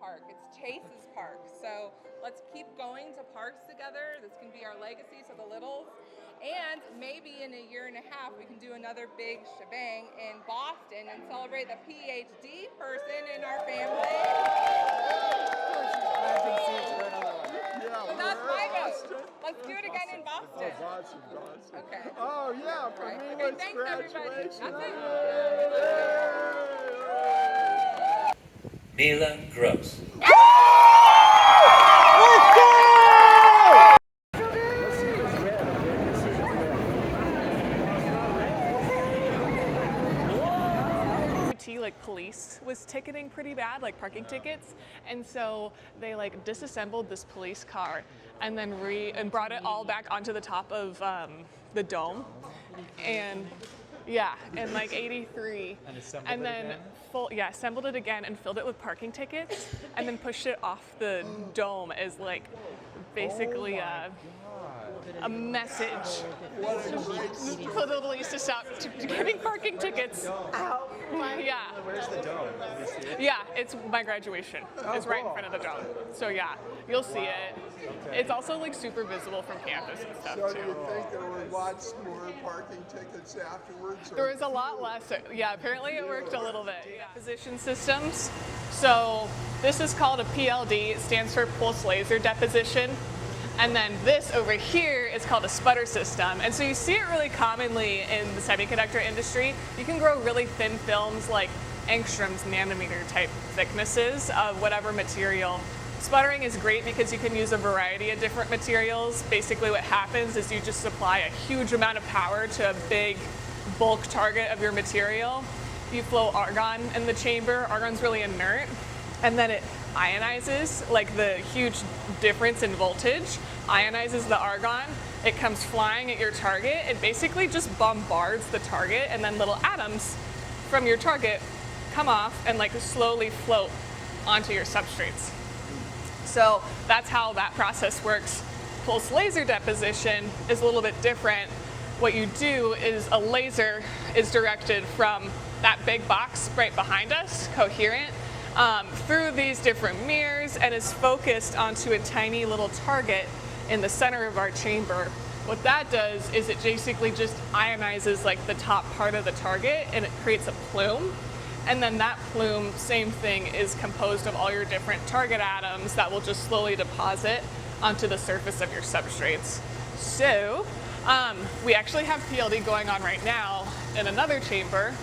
park. It's Chase's park. So let's keep going to parks together. This can be our legacy to the littles. And maybe in a year and a half, we can do another big shebang in Boston and celebrate the PhD person in our family. So that's my vote. Let's do it again in Boston. Oh, Boston. Okay. Oh, yeah, for Right. Miela's Okay, thanks, everybody. graduation. That's it. Miela grows. Like police was ticketing pretty bad, like parking tickets, and so they like disassembled this police car and then brought it all back onto the top of the dome, and yeah, in like '83, and then assembled it again and filled it with parking tickets, and then pushed it off the dome as like basically a message for the police to stop giving parking tickets. Yeah. Where's the dome? Yeah, it's my graduation. It's right in front of the dome. So yeah, you'll see it. It's also like super visible from campus and stuff So do too. you think there were lots more parking tickets afterwards? There was a lot less. Yeah, apparently it worked a little bit. Yeah. Deposition systems. So this is called a PLD. It stands for pulse laser deposition. And then this over here is called a sputter system. And so you see it really commonly in the semiconductor industry. You can grow really thin films like angstroms, nanometer type thicknesses of whatever material. Sputtering is great because you can use a variety of different materials. Basically what happens is you just supply a huge amount of power to a big bulk target of your material. You flow argon in the chamber. Argon's really inert. And then it ionizes, like the huge difference in voltage, ionizes the argon. It comes flying at your target. It basically just bombards the target, and then little atoms from your target come off and like slowly float onto your substrates. So that's how that process works. Pulse laser deposition is a little bit different. What you do is a laser is directed from that big box right behind us, coherent, through these different mirrors, and is focused onto a tiny little target in the center of our chamber. What that does is it basically just ionizes like the top part of the target, and it creates a plume. And then that plume, same thing, is composed of all your different target atoms that will just slowly deposit onto the surface of your substrates. So we actually have PLD going on right now in another chamber.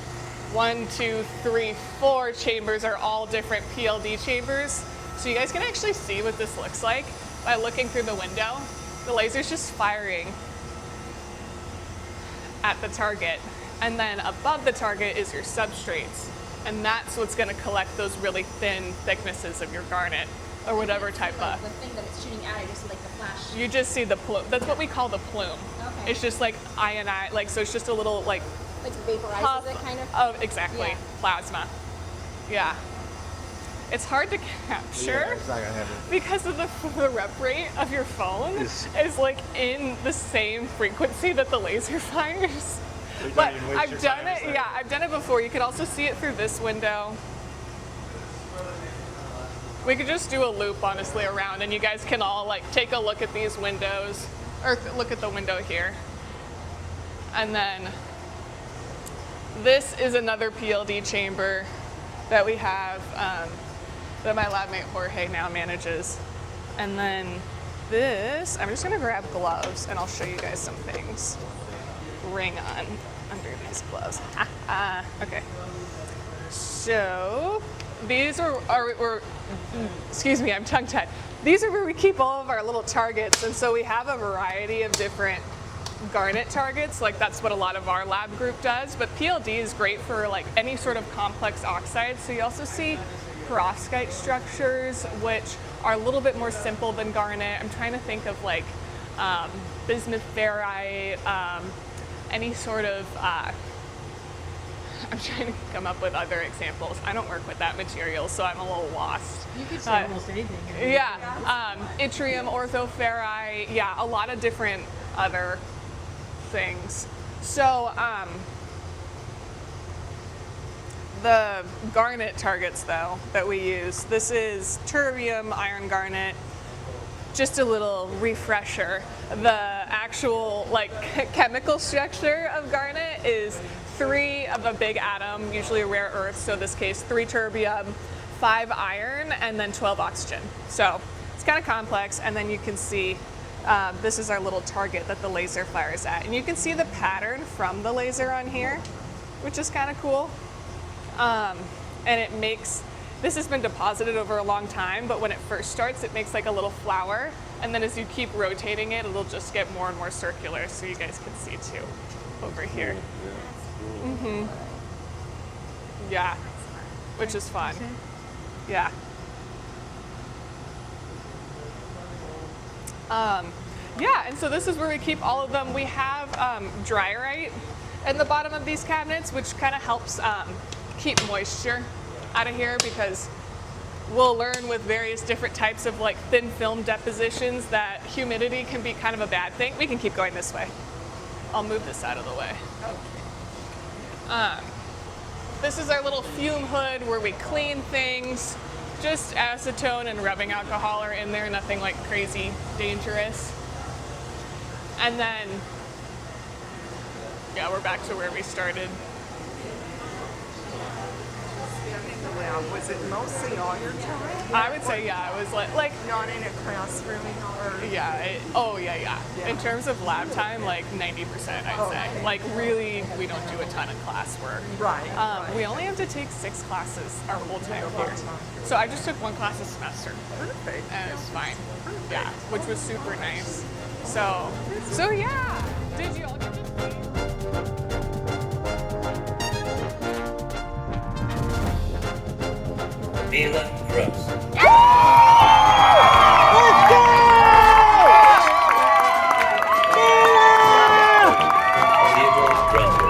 1, 2, 3, 4 chambers are all different PLD chambers. So you guys can actually see what this looks like by looking through the window. The laser's just firing at the target. And then above the target is your substrates. And that's what's going to collect those really thin thicknesses of your garnet or whatever type of. The thing that it's shooting at, I just see like the flash. You just see the plume. That's what we call the plume. Okay. It's just like ionized, like, so it's just a little like vaporizes puff it kind of? of exactly, Yeah. plasma. Yeah. It's hard to capture It's not gonna happen. because of the rep rate of your phone is like in the same frequency that the laser fires. But I've done it, yeah, I've done it before. You could also see it through this window. We could just do a loop, honestly, around, and you guys can all like take a look at these windows, or look at the window here. And then this is another PLD chamber that we have that my lab mate Jorge now manages. And then this, I'm just gonna grab gloves and I'll show you guys some things. Ring on under these gloves. Okay. So these are excuse me, I'm tongue-tied. These are where we keep all of our little targets, and so we have a variety of different garnet targets. Like that's what a lot of our lab group does, but PLD is great for like any sort of complex oxides. So you also see perovskite structures, which are a little bit more simple than garnet. I'm trying to think of like bismuth ferrite, any sort of, I'm trying to come up with other examples. I don't work with that material, so I'm a little lost. You could say almost anything. Yeah, yttrium, orthoferrite, yeah, a lot of different other things. So the garnet targets though that we use. This is terbium iron garnet. Just a little refresher. The actual like chemical structure of garnet is 3 of a big atom, usually a rare earth, so in this case 3 terbium, 5 iron, and then 12 oxygen. So it's kind of complex, and then you can see this is our little target that the laser fires at. And you can see the pattern from the laser on here, which is kind of cool. And it makes, this has been deposited over a long time, but when it first starts, it makes like a little flower. And then as you keep rotating it, it'll just get more and more circular, so you guys can see too over here. Yeah, which is fun. Yeah. Yeah, and so this is where we keep all of them. We have dryerite in the bottom of these cabinets, which kind of helps keep moisture out of here, because we'll learn with various different types of like thin film depositions that humidity can be kind of a bad thing. We can keep going this way. I'll move this out of the way. This is our little fume hood where we clean things. Just acetone and rubbing alcohol are in there, nothing like crazy dangerous. And then, yeah, we're back to where we started. Was it mostly all your time? I would say, yeah, it was like Not in a classroom or? yeah, yeah. In terms of lab time, like 90%, I'd say. Like really, we don't do a ton of classwork. Right. We only have to take 6 classes our whole time here. So I just took 1 class a semester. Perfect. And it's fine. Yeah, which was super nice. So yeah. Did you all get to see? Miela Gross. Zero Brother.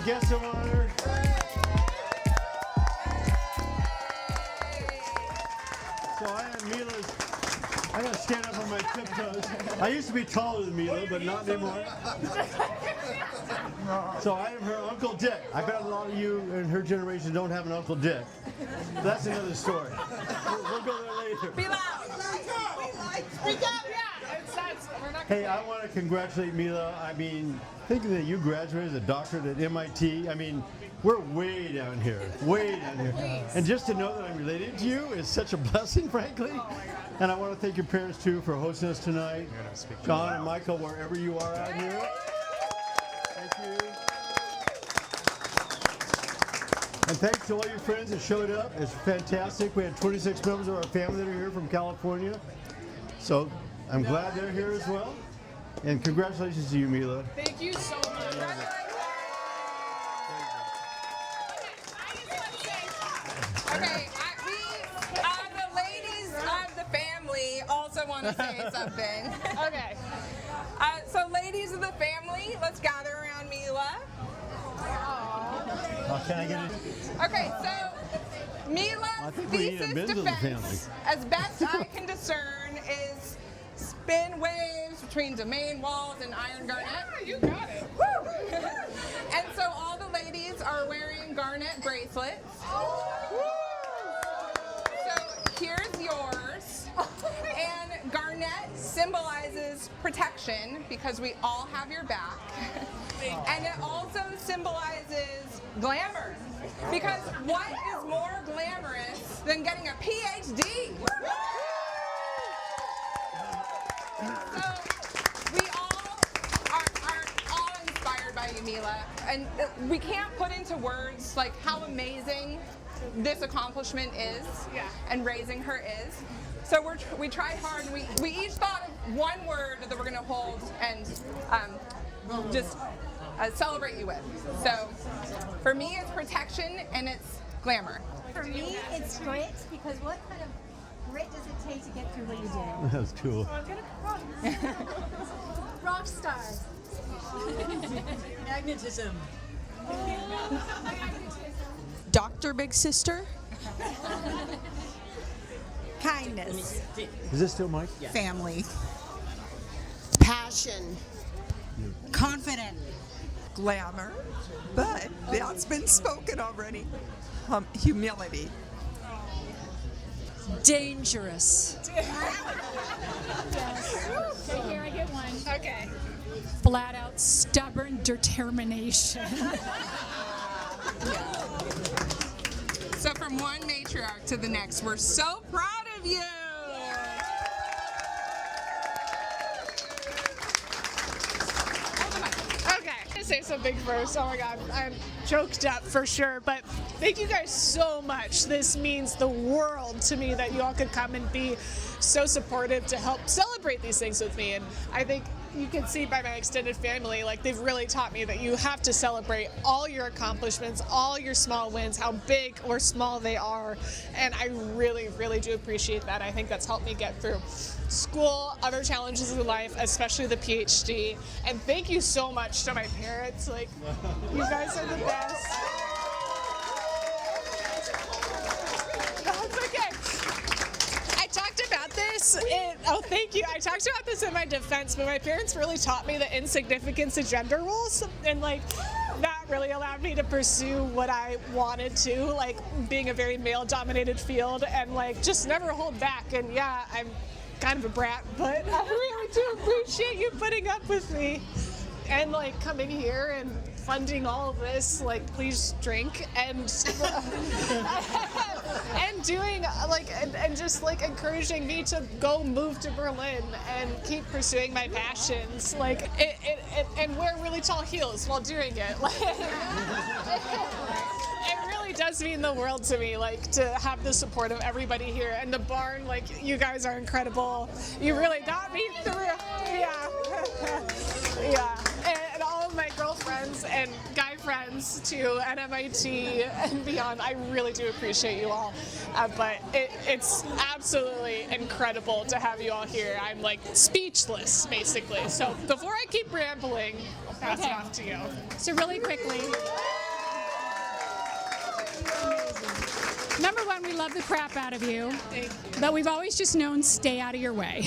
Guest of honor. So I am Miela's. I gotta stand up on my tiptoes. I used to be taller than Miela, but not anymore. So I am her Uncle Dick. I bet a lot of you in her generation don't have an Uncle Dick. That's another story. We'll go there later. Be loud. Speak up, yeah. We're not Hey, I want to congratulate Miela. I mean, thinking that you graduated as a doctorate at MIT, I mean, we're way down here, way down here. And just to know that I'm related to you is such a blessing, frankly. And I want to thank your parents, too, for hosting us tonight. John and Michael, wherever you are out here. Thank you. And thanks to all your friends that showed up. It's fantastic. We had 26 members of our family that are here from California. So I'm glad they're here as well. And congratulations to you, Miela. Thank you so much. Okay, the ladies of the family also want to say something. Okay. So ladies of the family, let's gather around Miela. Can I get it? Okay, so Miela's think we need a thesis members of the defense, as best I can discern, is spin waves between domain walls and iron garnet. Yeah, you got it. Woo! And so all the ladies are wearing garnet bracelets. So here's yours. And garnet symbolizes protection because we all have your back. And it also symbolizes glamour. Because what is more glamorous than getting a PhD? So we all are all inspired by you, Miela. And we can't put into words like how amazing this accomplishment is and raising her is. So we tried hard, and we each thought of one word that we're going to hold and just celebrate you with. So for me, it's protection and it's glamour. For me, it's grit, because what kind of grit does it take to get through what you did? That was cool. Rock star. Magnetism. Dr. Big Sister. Kindness. Is this still Mike? Family. Passion. Confident. Glamour. But that's been spoken already. Humility. Dangerous. Okay, here I get one. Okay. Flat out stubborn determination. So from one matriarch to the next, we're so proud of you. Okay. I'm gonna say something first. Oh my God, I'm choked up for sure. But thank you guys so much. This means the world to me that you all could come and be so supportive to help celebrate these things with me. And I think you can see by my extended family, like they've really taught me that you have to celebrate all your accomplishments, all your small wins, how big or small they are. And I really, really do appreciate that. I think that's helped me get through school, other challenges in life, especially the PhD. And thank you so much to my parents. Like, you guys are the best. That's okay. I talked about this thank you. I talked about this in my defense, but my parents really taught me the insignificance of gender roles, and like that really allowed me to pursue what I wanted to, like being a very male-dominated field, and like just never hold back. And yeah, I'm kind of a brat, but I really do appreciate you putting up with me and like coming here and funding all of this. Like, please drink and and doing like and just like encouraging me to go move to Berlin and keep pursuing my passions, like and wear really tall heels while doing it. Like, it really does mean the world to me, like to have the support of everybody here, and the barn. Like, you guys are incredible. You really got me through. Yeah. Yeah. And all of my girlfriends and guy friends too at MIT and beyond, I really do appreciate you all. But it's absolutely incredible to have you all here. I'm like speechless, basically. So before I keep rambling, I'll pass it off to you. So really quickly, Number one, we love the crap out of you. Thank you. But we've always just known stay out of your way.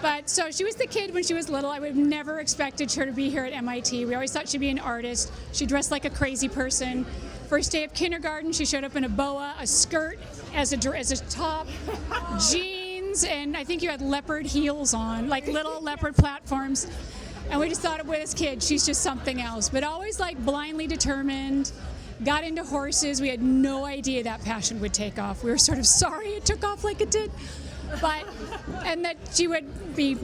But so she was the kid when she was little. I would have never expected her to be here at MIT. We always thought she'd be an artist. She dressed like a crazy person. First day of kindergarten, she showed up in a boa, a skirt as a top, jeans, and I think you had leopard heels on, like little leopard platforms. And we just thought with this kid, she's just something else. But always like blindly determined. Got into horses. We had no idea that passion would take off. We were sort of sorry it took off like it did. And that she would be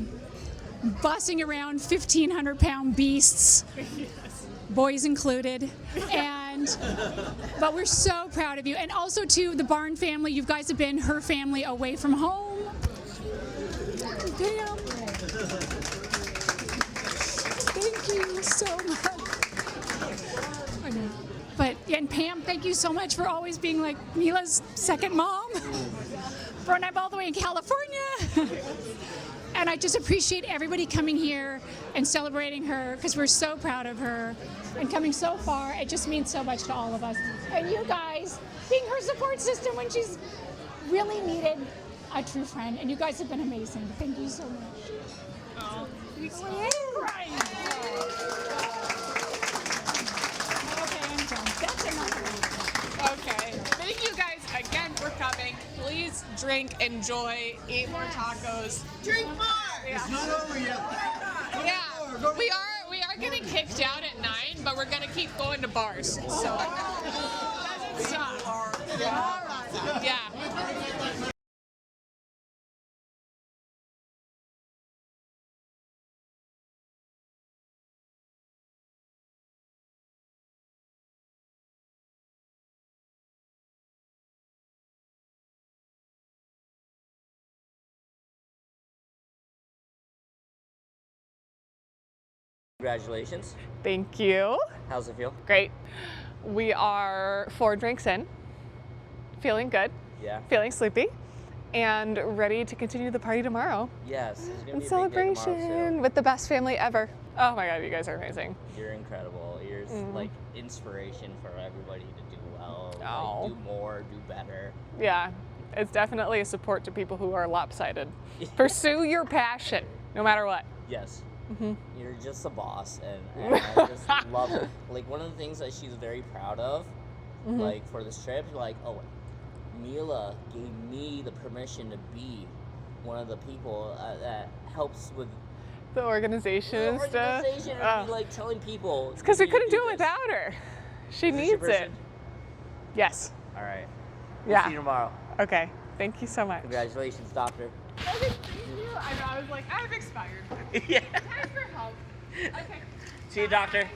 bossing around 1,500-pound beasts, boys included. But we're so proud of you. And also, too, the Barn family. You guys have been her family away from home. Damn. Thank you so much. I know. And Pam, thank you so much for always being like Miela's second mom. Growing up all the way in California. And I just appreciate everybody coming here and celebrating her because we're so proud of her and coming so far. It just means so much to all of us. And you guys being her support system when she's really needed a true friend. And you guys have been amazing. Thank you so much. Oh, Okay, I'm done. That's enough. okay. Thank you guys again for coming. Please drink, enjoy, eat more tacos. Drink more! Yeah. It's not over yet. Yeah, we are getting kicked out at 9, but we're gonna keep going to bars. So doesn't stop. Yeah. Yeah. Congratulations. Thank you. How's it feel? Great. We are 4 drinks in, feeling good, Yeah. feeling sleepy, and ready to continue the party tomorrow. Yes. It's gonna And be a big day celebration tomorrow, with the best family ever. Oh my God, you guys are amazing. so you're incredible. You're like inspiration for everybody to do well, Oh. like, do more, do better. Yeah, it's definitely a support to people who are lopsided. Pursue your passion, no matter what. Yes. You're just a boss, and I just love it. Like, one of the things that she's very proud of, like, for this trip, like, oh, Miela gave me the permission to be one of the people that helps with The organization the and stuff. organization and be, like, telling people. It's because we "You couldn't do do it this." without her. She Is this your needs it. person? Yes. All right. We'll Yeah. see you tomorrow. Okay. Thank you so much. Congratulations, doctor. Okay, thank you. I was like, I've expired. Yeah. Time for help. Okay. See you, doctor.